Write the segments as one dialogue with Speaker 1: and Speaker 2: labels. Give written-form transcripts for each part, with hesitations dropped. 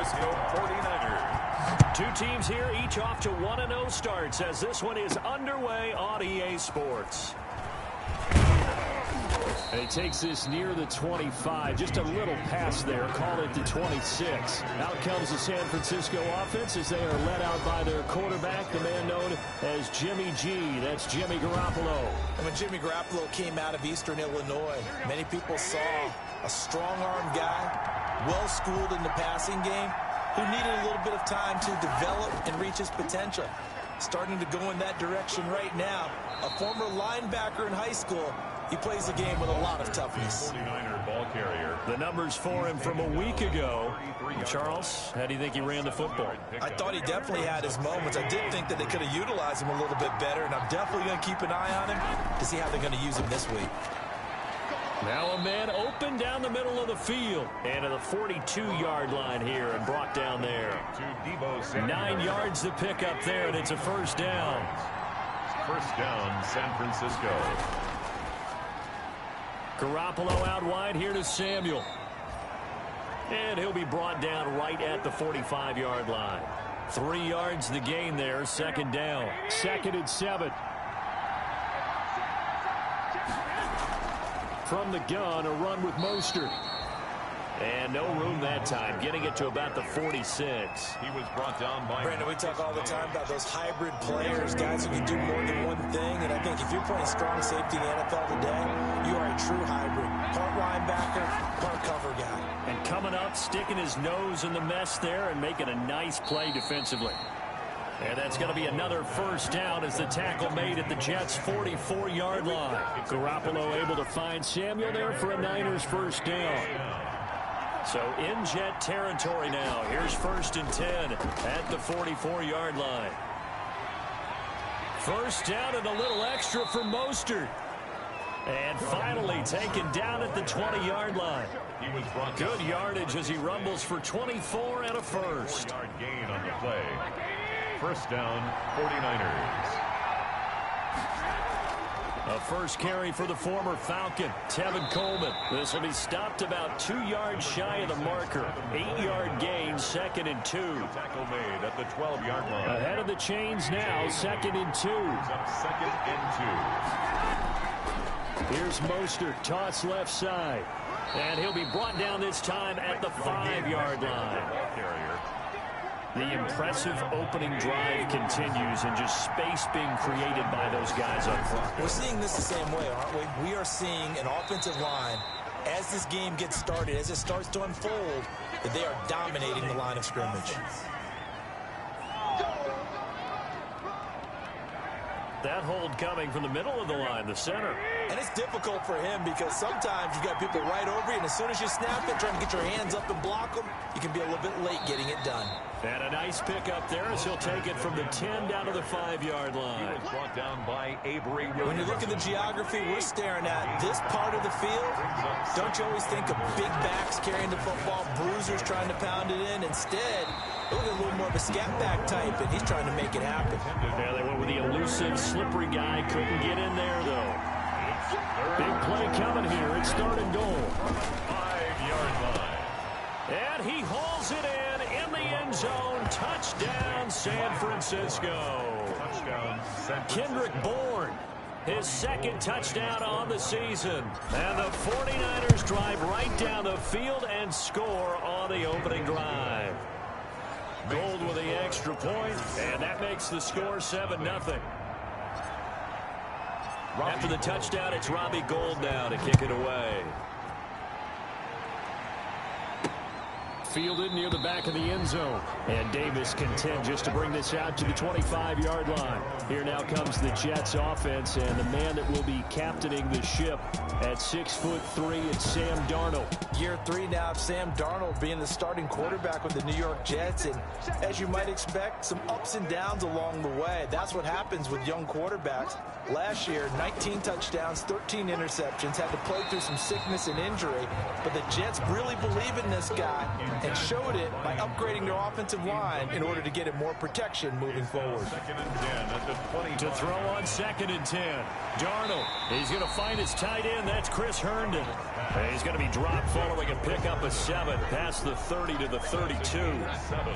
Speaker 1: Francisco 49ers.
Speaker 2: Two teams here, each off to 1-0 starts as this one is underway on EA Sports. And he takes this near the 25. Just a little pass there. Call it the 26. Out comes the San Francisco offense as they are led out by their quarterback, the man known as Jimmy G. That's Jimmy Garoppolo.
Speaker 3: And when Jimmy Garoppolo came out of Eastern Illinois, many people saw a strong-arm guy, well-schooled in the passing game, who needed a little bit of time to develop and reach his potential. Starting to go in that direction right now. A former linebacker in high school, he plays the game with a lot of toughness.
Speaker 1: 49er ball carrier.
Speaker 2: The numbers for him from a week ago. Charles, how do you think he ran the football?
Speaker 3: I thought he definitely had his moments. I did think that they could have utilized him a little bit better, and I'm definitely going to keep an eye on him to see how they're going to use him this week.
Speaker 2: Now a man open down the middle of the field. And to the 42-yard line here and brought down there. 9 yards to pick up there, and it's a first down.
Speaker 1: First down, San Francisco.
Speaker 2: Garoppolo out wide here to Samuel. And he'll be brought down right at the 45-yard line. 3 yards the gain there, second down. 2nd and 7. From the gun, a run with Mostert. And no room that time, getting it to about the 46.
Speaker 1: He was brought down by...
Speaker 3: Brandon, we talk all the time about those hybrid players, guys who can do more than one thing. And I think if you're playing strong safety in the NFL today, you are a true hybrid. Part linebacker, part cover guy.
Speaker 2: And coming up, sticking his nose in the mess there and making a nice play defensively. And that's going to be another first down as the tackle made at the Jets' 44-yard line. Garoppolo able to find Samuel there for a Niners first down. So in Jet territory now. Here's 1st and 10 at the 44-yard line. First down and a little extra for Mostert. And finally taken down at the 20-yard line. Good yardage as he rumbles for 24 and a first.
Speaker 1: 4-yard gain on the play. First down, 49ers.
Speaker 2: A first carry for the former Falcon, Tevin Coleman. This will be stopped about 2 yards shy of the marker. 8-yard gain, 2nd and 2.
Speaker 1: Tackle made at the 12-yard line.
Speaker 2: Ahead of the chains now, 2nd and 2.
Speaker 1: Up 2nd and 2.
Speaker 2: Here's Mostert, toss left side. And he'll be brought down this time at the 5-yard line. The impressive opening drive continues and just space being created by those guys up front.
Speaker 3: We're seeing this the same way, aren't we? We are seeing an offensive line, as this game gets started, as it starts to unfold, that they are dominating the line of scrimmage.
Speaker 2: That hold coming from the middle of the line, the center.
Speaker 3: And it's difficult for him because sometimes you've got people right over you, and as soon as you snap it, trying to get your hands up and block them, you can be a little bit late getting it done.
Speaker 2: And a nice pick up there as he'll take it from the 10 down to the 5-yard line.
Speaker 1: He was brought down by Avery Williams.
Speaker 3: When you look at the geography we're staring at, this part of the field, don't you always think of big backs carrying the football, bruisers trying to pound it in? Instead, look at a little more of a scat back type, and he's trying to make it happen.
Speaker 2: Yeah, they went with the elusive, slippery guy. Couldn't get in there, though. Big play coming here. It's 3rd and goal.
Speaker 1: 5-yard line.
Speaker 2: And he hauls it in the end zone. Touchdown, San Francisco.
Speaker 1: Touchdown, San Francisco.
Speaker 2: Kendrick Bourne, his 2nd touchdown on the season. And the 49ers drive right down the field and score on the opening drive. Gold with the extra point, and that makes the score 7-0. After the touchdown, it's Robbie Gould now to kick it away. Fielded near the back of the end zone. And Davis content just to bring this out to the 25-yard line. Here now comes the Jets offense, and the man that will be captaining the ship at 6'3", it's Sam Darnold.
Speaker 3: Year 3 now of Sam Darnold being the starting quarterback with the New York Jets, and as you might expect, some ups and downs along the way. That's what happens with young quarterbacks. Last year, 19 touchdowns, 13 interceptions, had to play through some sickness and injury, but the Jets really believe in this guy. and showed it by upgrading their offensive line in order to get it more protection moving forward.
Speaker 1: 2nd and 10 at the 20.
Speaker 2: To throw on 2nd and 10. Darnold, he's going to find his tight end. That's Chris Herndon. And he's going to be dropped following a pickup of 7 past the 30 to the 32.
Speaker 1: 7.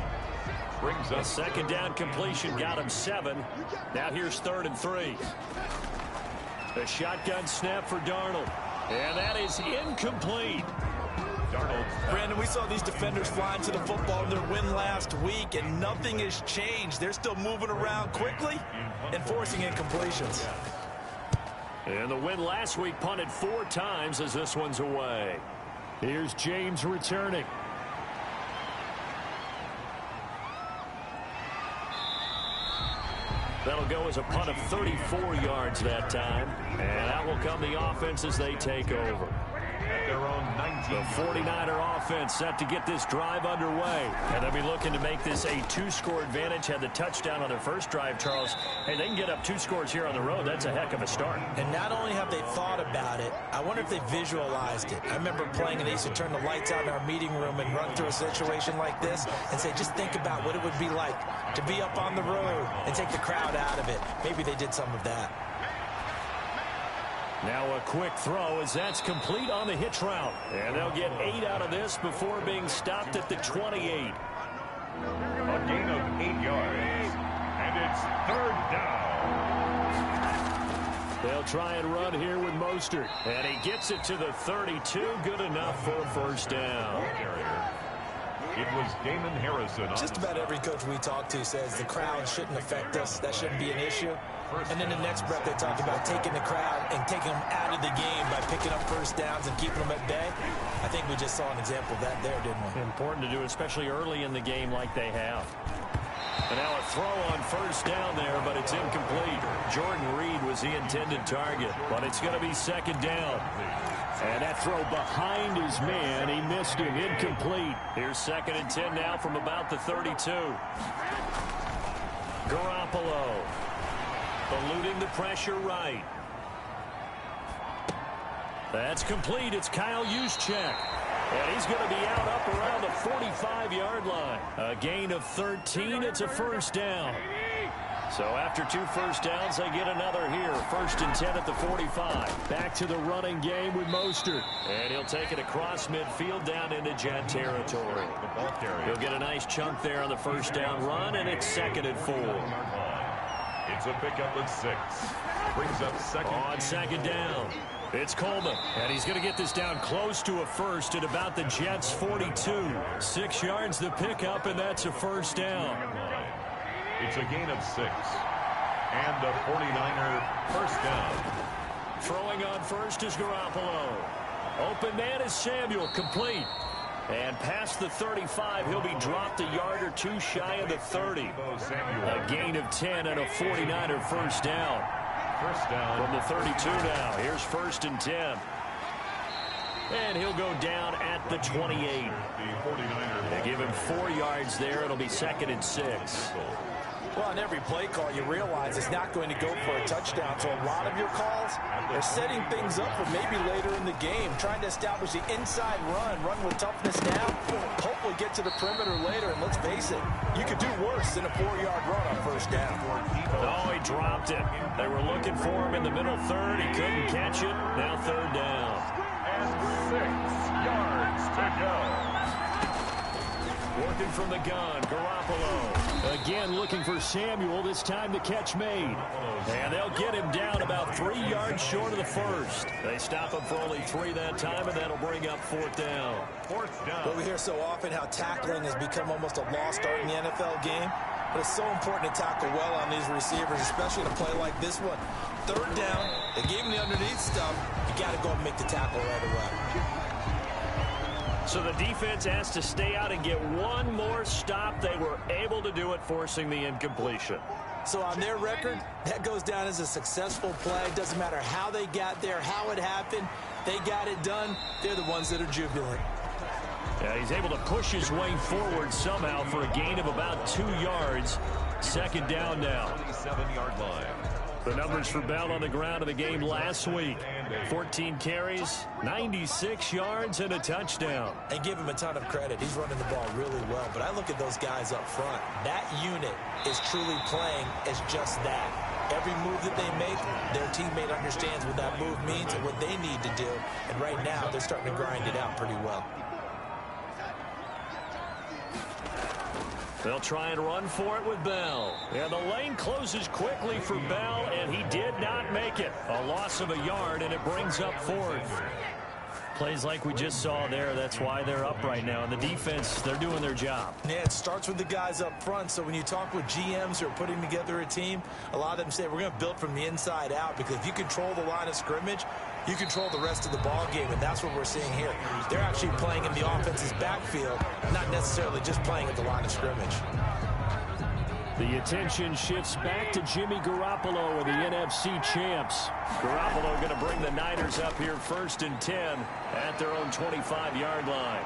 Speaker 1: Brings
Speaker 2: A
Speaker 1: up
Speaker 2: 2nd down completion got him 7. Now here's 3rd and 3. A shotgun snap for Darnold. And that is incomplete.
Speaker 1: Darnold.
Speaker 3: Brandon, we saw these defenders flying to the football in their win last week, and nothing has changed. They're still moving around quickly and forcing incompletions.
Speaker 2: And the win last week punted 4 times as this one's away. Here's James returning. That'll go as a punt of 34 yards that time. And out will come the offense as they take over.
Speaker 1: At their own 19.
Speaker 2: The 49er offense set to get this drive underway. And they'll be looking to make this a 2-score advantage. Had the touchdown on their first drive, Charles. Hey, they can get up 2 scores here on the road. That's a heck of a start.
Speaker 3: And not only have they thought about it, I wonder if they visualized it. I remember playing and they used to turn the lights out in our meeting room and run through a situation like this and say, just think about what it would be like to be up on the road and take the crowd out of it. Maybe they did some of that.
Speaker 2: Now a quick throw as that's complete on the hitch route. And they'll get 8 out of this before being stopped at the 28.
Speaker 1: A gain of 8 yards. And it's 3rd down.
Speaker 2: They'll try and run here with Mostert. And he gets it to the 32. Good enough for a 1st down.
Speaker 1: It was Damon Harrison.
Speaker 3: Just about every coach we talk to says the crowd shouldn't affect us. That shouldn't be an issue. And in the next breath, they talk about taking the crowd and taking them out of the game by picking up 1st downs and keeping them at bay. I think we just saw an example of that there, didn't we?
Speaker 2: Important to do, especially early in the game like they have. And now a throw on 1st down there, but it's incomplete. Jordan Reed was the intended target, but it's going to be 2nd down. And that throw behind his man, he missed him, incomplete. Here's 2nd and 10 now from about the 32. Garoppolo eluding the pressure right. That's complete. It's Kyle Juszczyk. And he's going to be out up around the 45-yard line. A gain of 13. It's a 1st down. So after 2 1st downs, they get another here. 1st and 10 at the 45. Back to the running game with Mostert. And he'll take it across midfield down into Jet territory. He'll get a nice chunk there on the 1st down run, and it's 2nd and 4.
Speaker 1: It's a pickup of 6. Brings up 2nd.
Speaker 2: On 2nd down. It's Coleman, and he's going to get this down close to a 1st at about the Jets' 42. 6 yards the pickup, and that's a 1st down.
Speaker 1: It's a gain of 6. And a 49er 1st down.
Speaker 2: Throwing on 1st is Garoppolo. Open man is Samuel, complete. And past the 35, he'll be dropped a yard or 2 shy of the 30. A gain of 10 and a 49er 1st down.
Speaker 1: 1st down.
Speaker 2: From the 32 now. Here's 1st and 10. And he'll go down at the 28.
Speaker 1: The 49ers.
Speaker 2: They give him 4 yards there. It'll be 2nd and 6.
Speaker 3: Well, on every play call, you realize it's not going to go for a touchdown. So a lot of your calls are setting things up for maybe later in the game, trying to establish the inside run with toughness now, hopefully get to the perimeter later. And let's face it, you could do worse than a 4-yard run on 1st down.
Speaker 2: Oh, he dropped it. They were looking for him in the middle 3rd. He couldn't catch it. Now 3rd down.
Speaker 1: And 6 yards to go.
Speaker 2: Working from the gun, Garoppolo. Again looking for Samuel, this time the catch made. And they'll get him down about 3 yards short of the 1st. They stop him for only 3 that time, and that'll bring up 4th down.
Speaker 1: 4th down.
Speaker 3: Well, we hear so often how tackling has become almost a lost art in the NFL game. But it's so important to tackle well on these receivers, especially in a play like this one. 3rd down, they gave him the underneath stuff. You got to go and make the tackle right away.
Speaker 2: So the defense has to stay out and get one more stop. They were able to do it, forcing the incompletion.
Speaker 3: So on their record, that goes down as a successful play. Doesn't matter how they got there, how it happened. They got it done. They're the ones that are jubilant.
Speaker 2: Yeah, he's able to push his way forward somehow for a gain of about 2 yards. 2nd down now.
Speaker 1: 27-yard line.
Speaker 2: The numbers for Bell on the ground in the game last week. 14 carries, 96 yards, and a touchdown.
Speaker 3: And give him a ton of credit. He's running the ball really well. But I look at those guys up front. That unit is truly playing as just that. Every move that they make, their teammate understands what that move means and what they need to do. And right now, they're starting to grind it out pretty well.
Speaker 2: They'll try and run for it with Bell. And the lane closes quickly for Bell, and he did not make it. A loss of a yard, and it brings up fourth. Plays like we just saw there. That's why they're up right now. And the defense, they're doing their job.
Speaker 3: Yeah, it starts with the guys up front. So when you talk with GMs who are putting together a team, a lot of them say we're going to build from the inside out, because if you control the line of scrimmage, you control the rest of the ball game, and that's what we're seeing here. They're actually playing in the offense's backfield, not necessarily just playing at the line of scrimmage.
Speaker 2: The attention shifts back to Jimmy Garoppolo and the NFC champs. Garoppolo going to bring the Niners up here 1st and 10 at their own 25-yard line.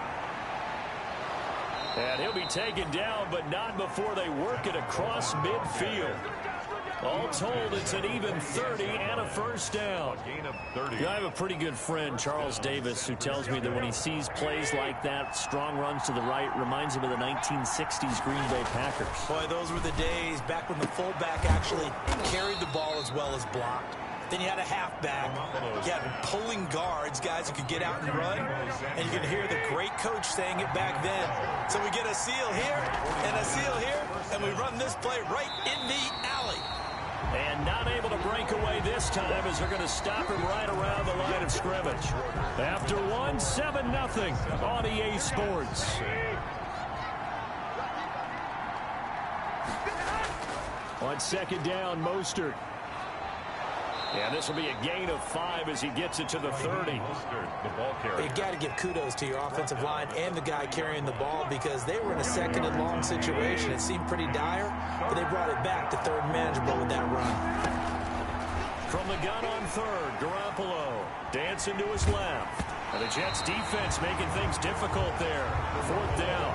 Speaker 2: And he'll be taken down, but not before they work it across midfield. All told, it's an even 30 and a first down. I have a pretty good friend, Charles Davis, who tells me that when he sees plays like that, strong runs to the right, reminds him of the 1960s Green Bay Packers.
Speaker 3: Boy, those were the days back when the fullback actually carried the ball as well as blocked. Then you had a halfback. You had pulling guards, guys who could get out and run. And you can hear the great coach saying it back then. So we get a seal here and a seal here, and we run this play right in the alley.
Speaker 2: And not able to break away this time, as they're going to stop him right around the line of scrimmage. After one, 7-0 on EA Sports. On 2nd down, Mostert. And this will be a gain of 5 as he gets it to the 30.
Speaker 3: You got to give kudos to your offensive line and the guy carrying the ball, because they were in a 2nd and long situation. It seemed pretty dire, but they brought it back to 3rd and manageable with that run.
Speaker 2: From the gun on 3rd, Garoppolo dancing to his left. And the Jets defense making things difficult there. 4th down.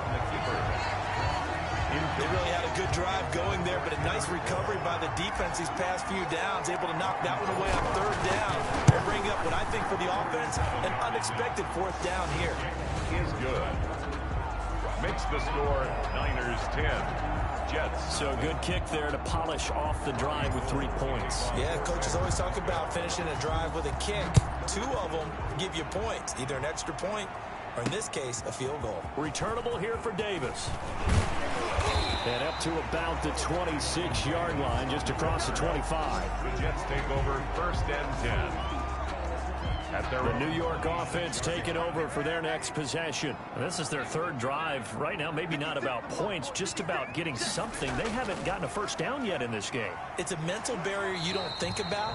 Speaker 3: They really had a good drive going there, but a nice recovery by the defense these past few downs, able to knock that one away on 3rd down and bring up what I think for the offense, an unexpected 4th down here.
Speaker 1: Is good. Makes the score Niners 10, Jets.
Speaker 2: So good kick there to polish off the drive with 3 points.
Speaker 3: Yeah, coaches always talk about finishing a drive with a kick. 2 of them give you points, either an extra point or, in this case, a field goal.
Speaker 2: Returnable here for Davis. And up to about the 26-yard line, just across the 25.
Speaker 1: The Jets take over 1st and 10.
Speaker 2: The New York offense taking over for their next possession. This is their 3rd drive. Right now, maybe not about points, just about getting something. They haven't gotten a first down yet in this game.
Speaker 3: It's a mental barrier you don't think about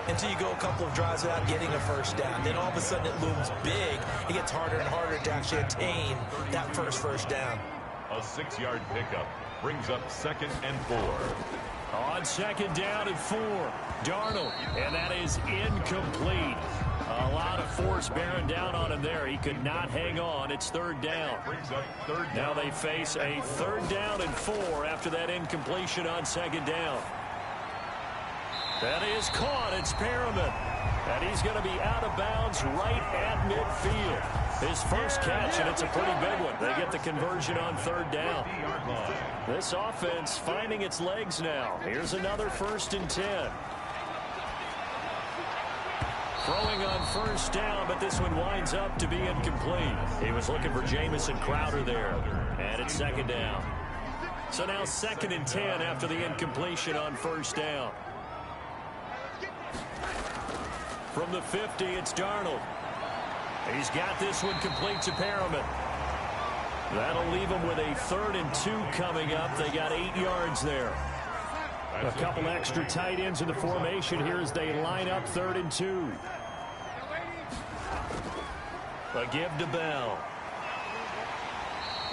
Speaker 3: until you go a couple of drives without getting a first down. Then all of a sudden it looms big. It gets harder and harder to actually attain that first down.
Speaker 1: A 6-yard pickup brings up 2nd and 4.
Speaker 2: On 2nd down and 4, Darnold, and that is incomplete. A lot of force bearing down on him there. He could not hang on. It's 3rd down. Now they face a 3rd down and 4 after that incompletion on 2nd down. That is caught. It's Perriman. And he's going to be out of bounds right at midfield. His first catch, and it's a pretty big one. They get the conversion on 3rd down. This offense finding its legs now. Here's another 1st and 10. Throwing on 1st down, but this one winds up to be incomplete. He was looking for Jamison Crowder there. And it's 2nd down. So now 2nd and 10 after the incompletion on 1st down. From the 50, it's Darnold. He's got this one complete to Perriman. That'll leave him with a 3rd and 2 coming up. They got 8 yards there. A couple extra tight ends in the formation here as they line up 3rd and 2. A give to Bell.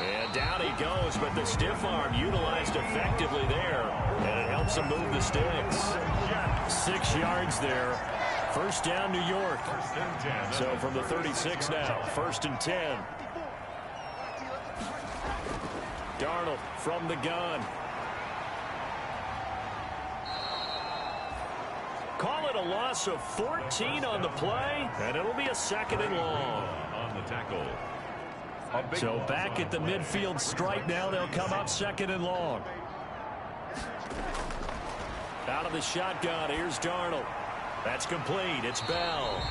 Speaker 2: And down he goes, but the stiff arm utilized effectively there. And it helps him move the sticks. 6 yards there. 1st down, New York. So from the 36 now, 1st and 10. Darnold from the gun. it. A loss of 14 on the play, and it'll be a 2nd and long.
Speaker 1: On the tackle.
Speaker 2: So back at the midfield stripe now. They'll come up 2nd and long. Out of the shotgun, here's Darnold. That's complete. It's Bell.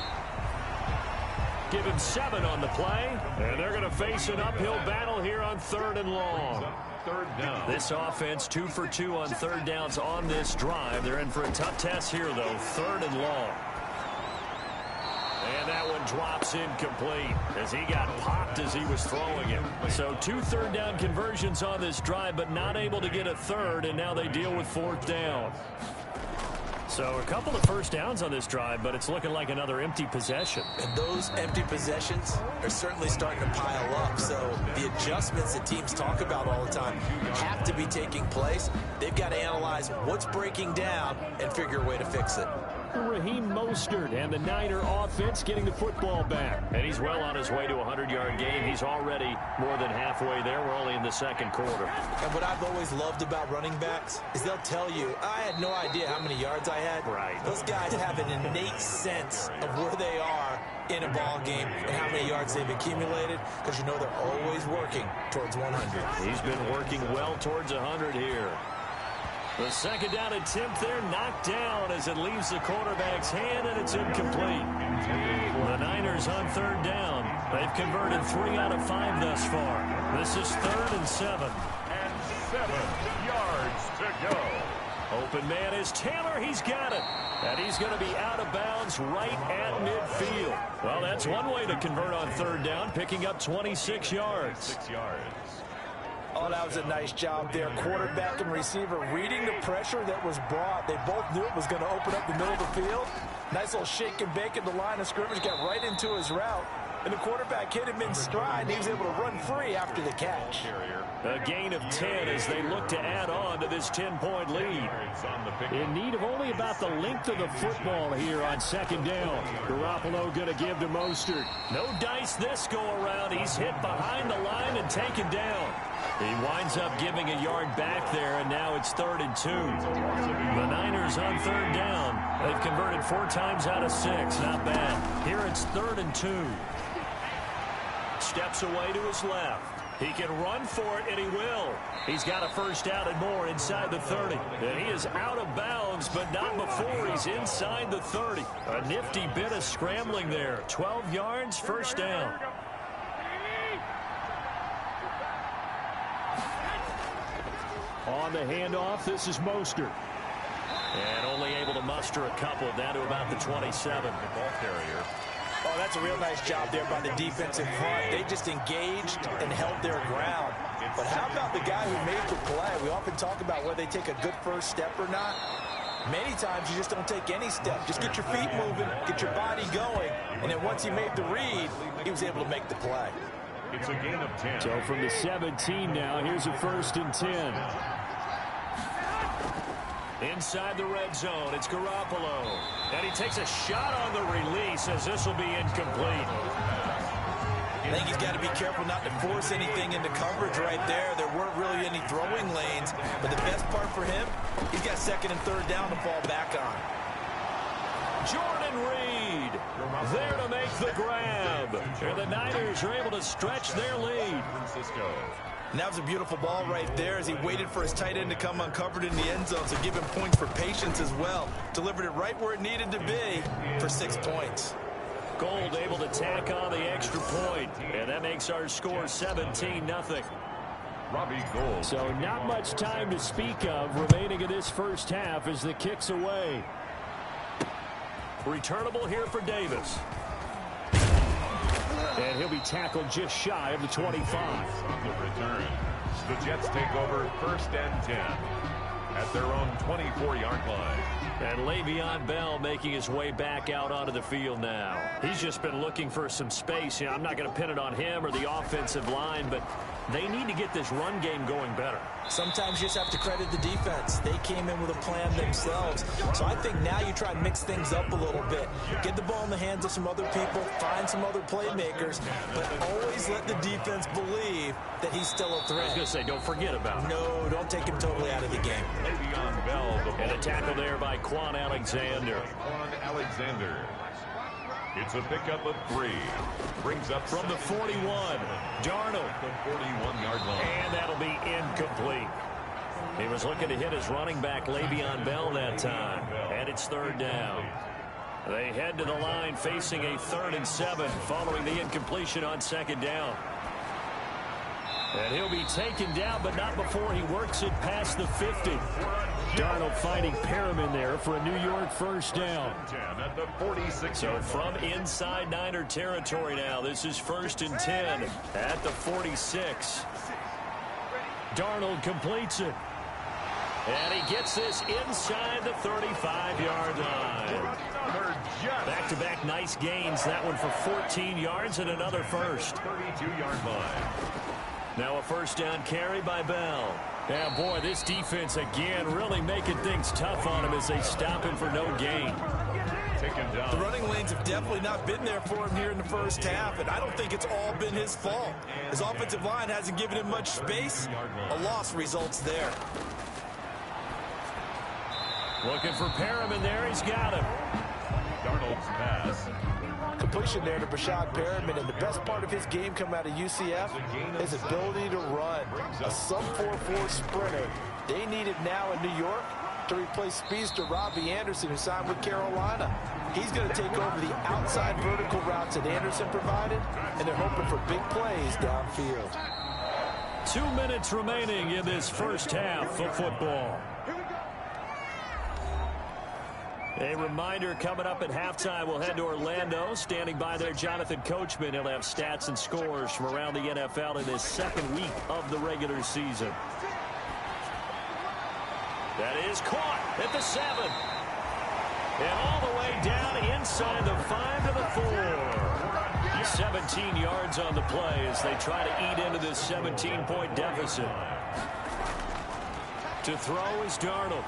Speaker 2: Give him 7 on the play, and they're going to face an uphill battle here on 3rd and long.
Speaker 1: 3rd down.
Speaker 2: This offense 2 for 2 on 3rd downs on this drive. They're in for a tough test here, though. 3rd and long. And that one drops incomplete as he got popped as he was throwing it. So 2 3rd down conversions on this drive, but not able to get a 3rd, and now they deal with 4th down. So a couple of 1st downs on this drive, but it's looking like another empty possession.
Speaker 3: And those empty possessions are certainly starting to pile up. So the adjustments that teams talk about all the time have to be taking place. They've got to analyze what's breaking down and figure a way to fix it.
Speaker 2: Raheem Mostert and the Niner offense getting the football back. And he's well on his way to a 100-yard game. He's already more than halfway there. We're only in the 2nd quarter.
Speaker 3: And what I've always loved about running backs is they'll tell you, I had no idea how many yards I had.
Speaker 2: Right.
Speaker 3: Those guys have an innate sense of where they are in a ball game and how many yards they've accumulated, because you know they're always working towards 100.
Speaker 2: He's been working well towards 100 here. The 2nd down attempt there knocked down as it leaves the quarterback's hand, and it's incomplete. The Niners on 3rd down. They've converted 3 out of 5 thus far. This is 3rd and 7.
Speaker 1: And 7 yards to go.
Speaker 2: Open man is Taylor. He's got it. And he's going to be out of bounds right at midfield. Well, that's one way to convert on 3rd down, picking up 26 yards.
Speaker 1: 6 yards.
Speaker 3: Oh, that was a nice job there. Quarterback and receiver reading the pressure that was brought. They both knew it was going to open up the middle of the field. Nice little shake and bake at the line of scrimmage. Got right into his route. And the quarterback hit him in stride. He was able to run free after the catch.
Speaker 2: A gain of 10 as they look to add on to this 10-point lead. In need of only about the length of the football here on 2nd down. Garoppolo going to give to Mostert. No dice this go-around. He's hit behind the line and taken down. He winds up giving a yard back there, and now it's 3rd and 2. The Niners on 3rd down. They've converted 4 times out of 6. Not bad. Here it's 3rd and 2. Steps away to his left. He can run for it, and he will. He's got a 1st down and more inside the 30. And he is out of bounds, but not before he's inside the 30. A nifty bit of scrambling there. 12 yards, 1st down. On the handoff, this is Mostert. And only able to muster a couple, down to about the 27.
Speaker 1: The ball carrier.
Speaker 3: Oh, that's a real nice job there by the defense in front. They just engaged and held their ground. But how about the guy who made the play? We often talk about whether they take a good 1st step or not. Many times you just don't take any step. Just get your feet moving, get your body going, and then once he made the read, he was able to make the play.
Speaker 1: It's a gain of 10.
Speaker 2: So from the 17 now, here's a 1st and 10. Inside the red zone, it's Garoppolo. And he takes a shot on the release as this will be incomplete.
Speaker 3: I think he's got to be careful not to force anything into coverage right there. There weren't really any throwing lanes. But the best part for him, he's got 2nd and 3rd down to fall back on.
Speaker 2: Jordan Reed there to make the grab. And the Niners are able to stretch their lead.
Speaker 3: And that was a beautiful ball right there as he waited for his tight end to come uncovered in the end zone, so give him points for patience as well. Delivered it right where it needed to be for 6 points.
Speaker 2: Gold able to tack on the extra point, and that makes our score 17-0.
Speaker 1: Robbie Gould.
Speaker 2: So not much time to speak of remaining in this 1st half as the kick's away. Returnable here for Davis. And he'll be tackled just shy of the 25.
Speaker 1: On the return, the Jets take over 1st and 10 at their own 24-yard line.
Speaker 2: And Le'Veon Bell making his way back out onto the field now. He's just been looking for some space. You know, I'm not going to pin it on him or the offensive line, but they need to get this run game going better.
Speaker 3: Sometimes you just have to credit the defense. They came in with a plan themselves. So I think now you try and mix things up a little bit. Get the ball in the hands of some other people, find some other playmakers, but always let the defense believe that he's still a threat.
Speaker 2: I was going to say, don't forget about him.
Speaker 3: No, don't take him totally out of the game.
Speaker 1: Le'Veon Bell,
Speaker 2: And a tackle there by Quan Alexander.
Speaker 1: Quan Alexander. It's a pickup of 3. Brings up
Speaker 2: from the 41. Darnold.
Speaker 1: The 41-yard line.
Speaker 2: And that'll be incomplete. He was looking to hit his running back, Le'Veon Bell, that time. And it's 3rd down. They head to the line facing a 3rd and 7 following the incompletion on 2nd down. And he'll be taken down, but not before he works it past the 50. Darnold finding Perriman there for a New York 1st down.
Speaker 1: At the 46.
Speaker 2: So from inside Niner territory now, this is 1st and 10 at the 46. Darnold completes it. And he gets this inside the 35-yard line. Back-to-back nice gains. That one for 14 yards and another first.
Speaker 1: 32-yard line.
Speaker 2: Now a 1st down carry by Bell. Yeah, boy, this defense again really making things tough on him as they stop him for no gain.
Speaker 3: The running lanes have definitely not been there for him here in the 1st half, and I don't think it's all been his fault. His offensive line hasn't given him much space. A loss results there.
Speaker 2: Looking for Perriman there. He's got him.
Speaker 1: Darnold's pass.
Speaker 4: Completion there to Brashad Perriman, and the best part of his game coming out of UCF, his ability to run. A sub-4.4 sprinter. They need it now in New York to replace speedster Robbie Anderson, who signed with Carolina. He's going to take over the outside vertical routes that Anderson provided, and they're hoping for big plays downfield.
Speaker 2: 2 minutes remaining in this 1st half of football. A reminder, coming up at halftime, we'll head to Orlando. Standing by there, Jonathan Coachman. He'll have stats and scores from around the NFL in his 2nd week of the regular season. That is caught at the 7. And all the way down inside the 5 to the 4. 17 yards on the play as they try to eat into this 17-point deficit. To throw is Darnold.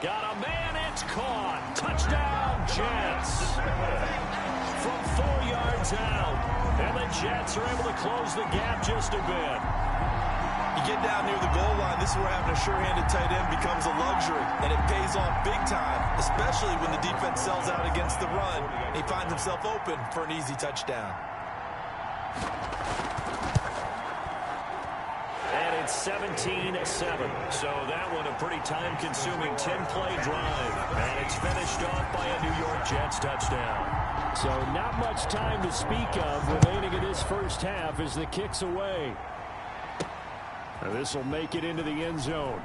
Speaker 2: Got a man, it's caught. Touchdown, Jets. From 4 yards out. And the Jets are able to close the gap just a bit.
Speaker 3: You get down near the goal line, this is where having a sure-handed tight end becomes a luxury. And it pays off big time, especially when the defense sells out against the run. He finds himself open for an easy touchdown.
Speaker 2: It's 17-7. So that one a pretty time-consuming 10-play drive. And it's finished off by a New York Jets touchdown. So not much time to speak of remaining in this 1st half as the kick's away. This will make it into the end zone.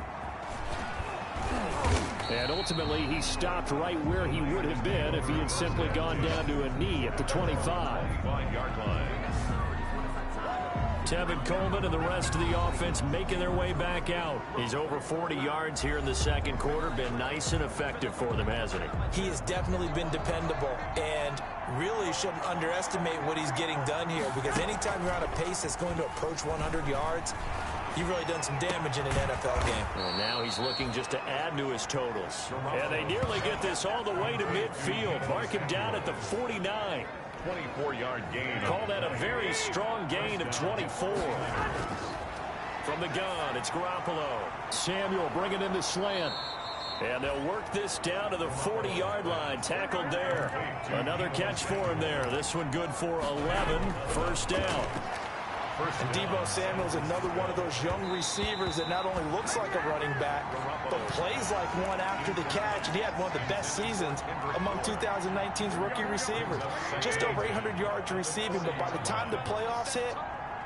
Speaker 2: And ultimately, he stopped right where he would have been if he had simply gone down to a knee at the 25-yard line. Tevin Coleman and the rest of the offense making their way back out. He's over 40 yards here in the 2nd quarter. Been nice and effective for them, hasn't he?
Speaker 3: He has definitely been dependable, and really shouldn't underestimate what he's getting done here, because anytime you're on a pace that's going to approach 100 yards, you've really done some damage in an NFL game.
Speaker 2: Well, now he's looking just to add to his totals. And they nearly get this all the way to midfield. Mark him down at the 49.
Speaker 1: 24-yard gain.
Speaker 2: Call that a very strong gain of 24. From the gun, it's Garoppolo. Samuel bringing in the slant. And they'll work this down to the 40-yard line. Tackled there. Another catch for him there. This one good for 11. 1st down.
Speaker 4: And Deebo Samuel's another one of those young receivers that not only looks like a running back, but plays like one after the catch. And he had one of the best seasons among 2019's rookie receivers. Just over 800 yards receiving, but by the time the playoffs hit,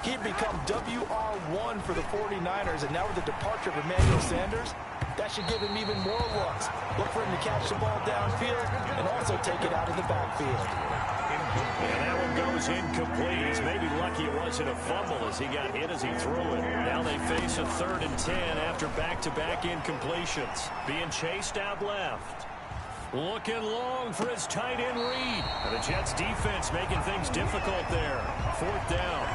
Speaker 4: he'd become WR1 for the 49ers. And now with the departure of Emmanuel Sanders, that should give him even more looks. Look for him to catch the ball downfield and also take it out of the backfield.
Speaker 2: And that one goes incomplete. He's maybe lucky it wasn't a fumble as he got hit as he threw it. Now they face a 3rd and 10 after back-to-back incompletions. Being chased out left. Looking long for his tight end read. And the Jets defense making things difficult there. 4th down.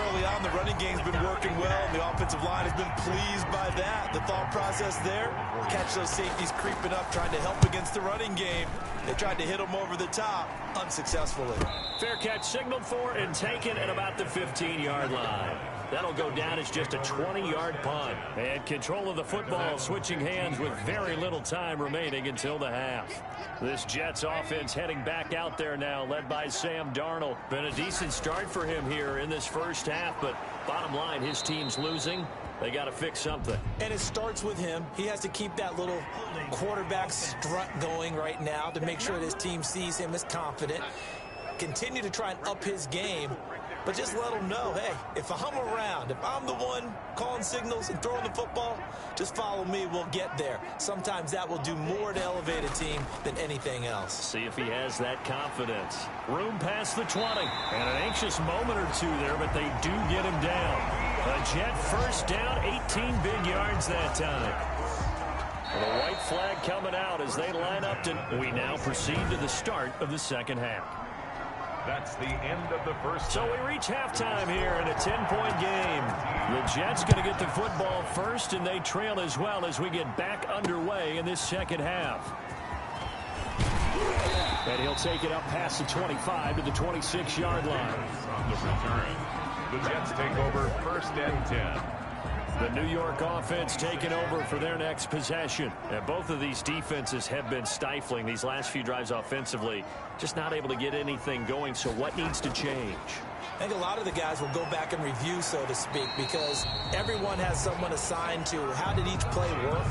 Speaker 3: Early on, the running game's been working well, and the offensive line has been pleased by that. The thought process there, catch those safeties creeping up, trying to help against the running game. They tried to hit them over the top, unsuccessfully.
Speaker 2: Fair catch signaled for and taken at about the 15-yard line. That'll go down as just a 20-yard punt. And control of the football switching hands with very little time remaining until the half. This Jets offense heading back out there now, led by Sam Darnold. Been a decent start for him here in this first half, but bottom line, his team's losing. They got to fix something.
Speaker 3: And it starts with him. He has to keep that little quarterback strut going right now to make sure that his team sees him as confident. Continue to try and up his game. But just let them know, hey, if I'm around, if I'm the one calling signals and throwing the football, just follow me, we'll get there. Sometimes that will do more to elevate a team than anything else.
Speaker 2: See if he has that confidence. Room past the 20. And an anxious moment or two there, but they do get him down. A Jet first down, 18 big yards that time. The white flag coming out as they line up to... We now proceed to the start of the second half.
Speaker 1: That's the end of the first.
Speaker 2: So we reach halftime here in a 10-point game. The Jets going to get the football first, and they trail as well as we get back underway in this second half. And he'll take it up past the 25 to the 26-yard line.
Speaker 1: On the return, the Jets take over 1st and 10.
Speaker 2: The New York offense taking over for their next possession. And both of these defenses have been stifling these last few drives offensively. Just not able to get anything going, so what needs to change?
Speaker 3: I think a lot of the guys will go back and review, so to speak, because everyone has someone assigned to how did each play work.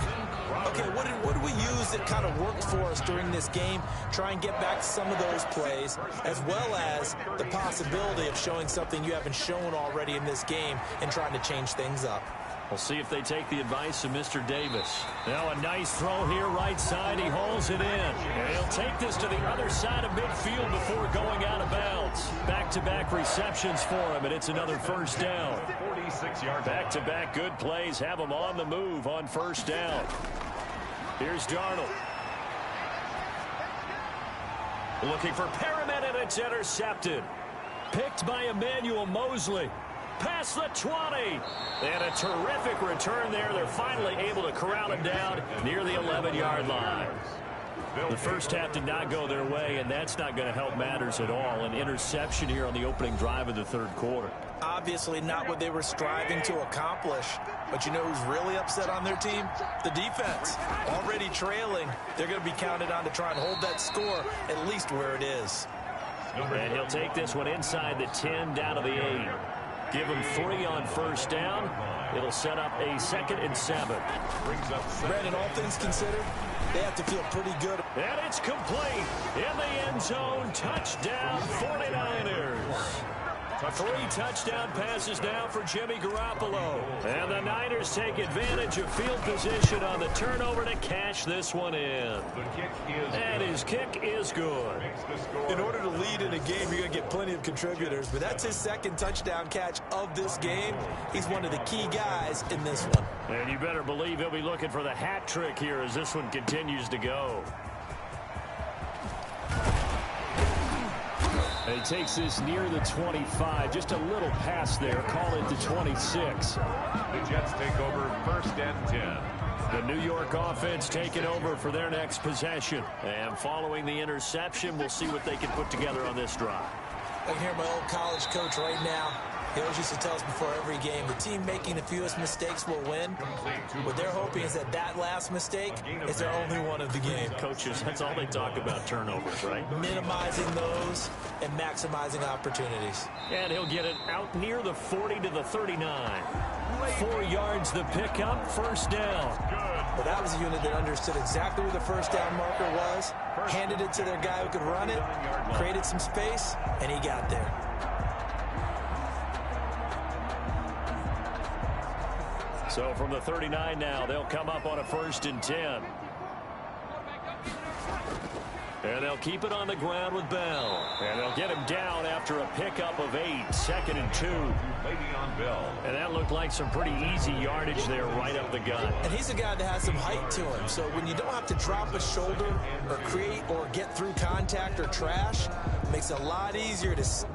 Speaker 3: Okay, what did we use that kind of worked for us during this game? Try and get back to some of those plays, as well as the possibility of showing something you haven't shown already in this game and trying to change things up.
Speaker 2: We'll see if they take the advice of Mr. Davis. Now a nice throw here right side. He hauls it in. And he'll take this to the other side of midfield before going out of bounds. Back-to-back receptions for him, and it's another first down.
Speaker 1: 46 yards.
Speaker 2: Back-to-back good plays have him on the move on first down. Here's Darnold. Looking for Perriman, and it's intercepted. Picked by Emmanuel Mosley. Past the 20. And a terrific return there. They're finally able to corral him down near the 11-yard line. The first half did not go their way, and that's not going to help matters at all. An interception here on the opening drive of the third quarter.
Speaker 3: Obviously not what they were striving to accomplish. But you know who's really upset on their team? The defense. Already trailing. They're going to be counted on to try and hold that score at least where it is.
Speaker 2: And he'll take this one inside the 10 down to the 8. Give him 3 on first down. It'll set up a 2nd and 7.
Speaker 3: Brandon, all things considered, they have to feel pretty good.
Speaker 2: And it's complete. In the end zone, touchdown 49ers. 3 touchdown passes now for Jimmy Garoppolo. And the Niners take advantage of field position on the turnover to cash this one in. And his kick is good.
Speaker 3: In order to lead in a game, you're going to get plenty of contributors, but that's his 2nd touchdown catch of this game. He's one of the key guys in this one.
Speaker 2: And you better believe he'll be looking for the hat trick here as this one continues to go. And he takes this near the 25, just a little pass there. Call it the 26.
Speaker 1: The Jets take over 1st and 10.
Speaker 2: The New York offense taking over for their next possession. And following the interception, we'll see what they can put together on this drive.
Speaker 3: I can hear my old college coach right now. He always used to tell us before every game, the team making the fewest mistakes will win. What they're hoping is that that last mistake is their only one of the game.
Speaker 2: Coaches, that's all they talk about, turnovers, right?
Speaker 3: Minimizing those and maximizing opportunities.
Speaker 2: And he'll get it out near the 40 to the 39. 4 yards the pickup, first down.
Speaker 3: Well, that was a unit that understood exactly where the first down marker was, handed it to their guy who could run it, created some space, and he got there.
Speaker 2: So from the 39 now, they'll come up on a 1st and 10. And they'll keep it on the ground with Bell. And they'll get him down after a pickup of 8. 2nd and 2.
Speaker 1: Le'Veon Bell.
Speaker 2: And that looked like some pretty easy yardage there right up the gut.
Speaker 3: And he's a guy that has some height to him. So when you don't have to drop a shoulder or create or get through contact or trash, it makes it a lot easier to...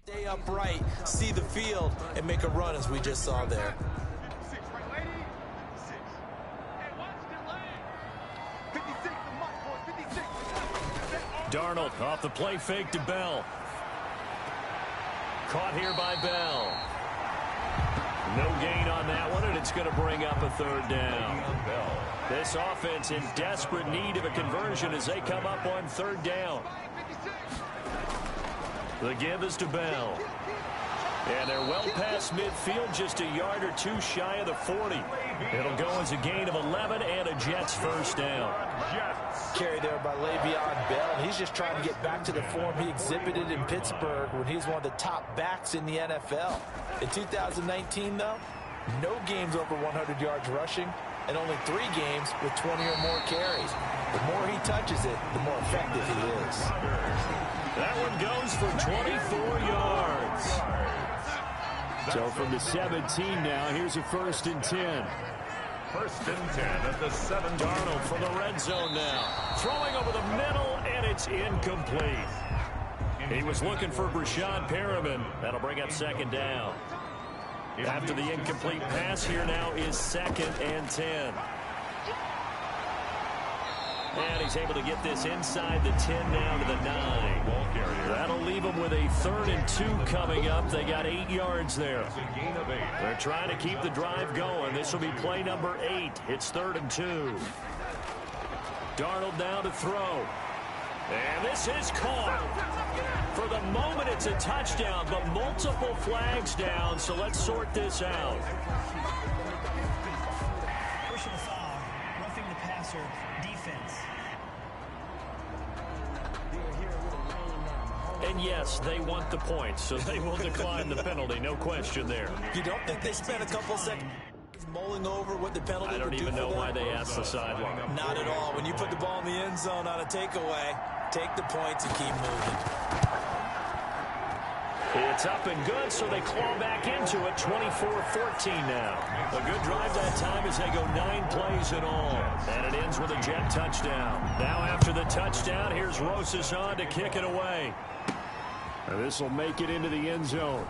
Speaker 3: Stay upright, see the field, and make a run as we just saw there.
Speaker 2: Darnold off the play fake to Bell. Caught here by Bell. No gain on that one, and it's going to bring up a 3rd down. This offense in desperate need of a conversion as they come up on 3rd down. The give is to Bell. And they're well past midfield, just a yard or 2 shy of the 40. It'll go as a gain of 11 and a Jets 1st down.
Speaker 3: Carry there by Le'Veon Bell. He's just trying to get back to the form he exhibited in Pittsburgh when he was one of the top backs in the NFL. In 2019, though, no games over 100 yards rushing and only 3 games with 20 or more carries. The more he touches it, the more effective he is.
Speaker 2: That one goes for 24 yards. So from the 17 now, here's a 1st and 10.
Speaker 1: 1st and 10 at the 7.
Speaker 2: Darnold from the red zone now. Throwing over the middle, and it's incomplete. He was looking for Brashad Perriman. That'll bring up 2nd down. After the incomplete pass, here now is 2nd and 10. And he's able to get this inside the 10 down to the 9. That'll leave them with a 3rd and 2 coming up. They got 8 yards there. They're trying to keep the drive going. This will be play number 8. It's 3rd and 2. Darnold down to throw. And this is caught. For the moment, it's a touchdown, but multiple flags down, so let's sort this out.
Speaker 5: Personal foul, roughing the passer, defense.
Speaker 2: And yes, they want the points, so they will decline the penalty. No question there.
Speaker 3: You don't think they spent a couple seconds mulling over what the penalty would do?
Speaker 2: I don't even know why they asked the sideline.
Speaker 3: Not at all. When you put the ball in the end zone on a takeaway, take the points and keep moving.
Speaker 2: It's up and good, so they claw back into it. 24-14 now. A good drive that time as they go 9 plays in all. And it ends with a Jet touchdown. Now after the touchdown, here's Rosas on to kick it away. And this will make it into the end zone.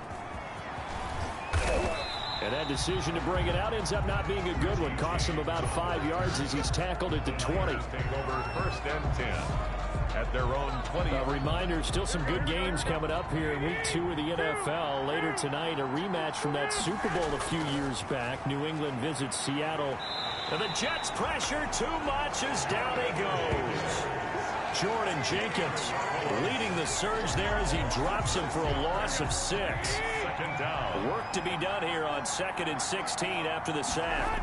Speaker 2: And that decision to bring it out ends up not being a good one. Costs him about 5 yards as he's tackled at the 20.
Speaker 1: Take over 1st and 10 at their own 20.
Speaker 2: A reminder, still some good games coming up here in Week 2 of the NFL. Later tonight, a rematch from that Super Bowl a few years back. New England visits Seattle. And the Jets pressure too much as down he goes. Jordan Jenkins leading the surge there as he drops him for a loss of 6.
Speaker 1: 2nd down.
Speaker 2: Work to be done here on 2nd and 16 after the sack.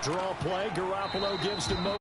Speaker 2: Draw play, Garoppolo gives to Mo.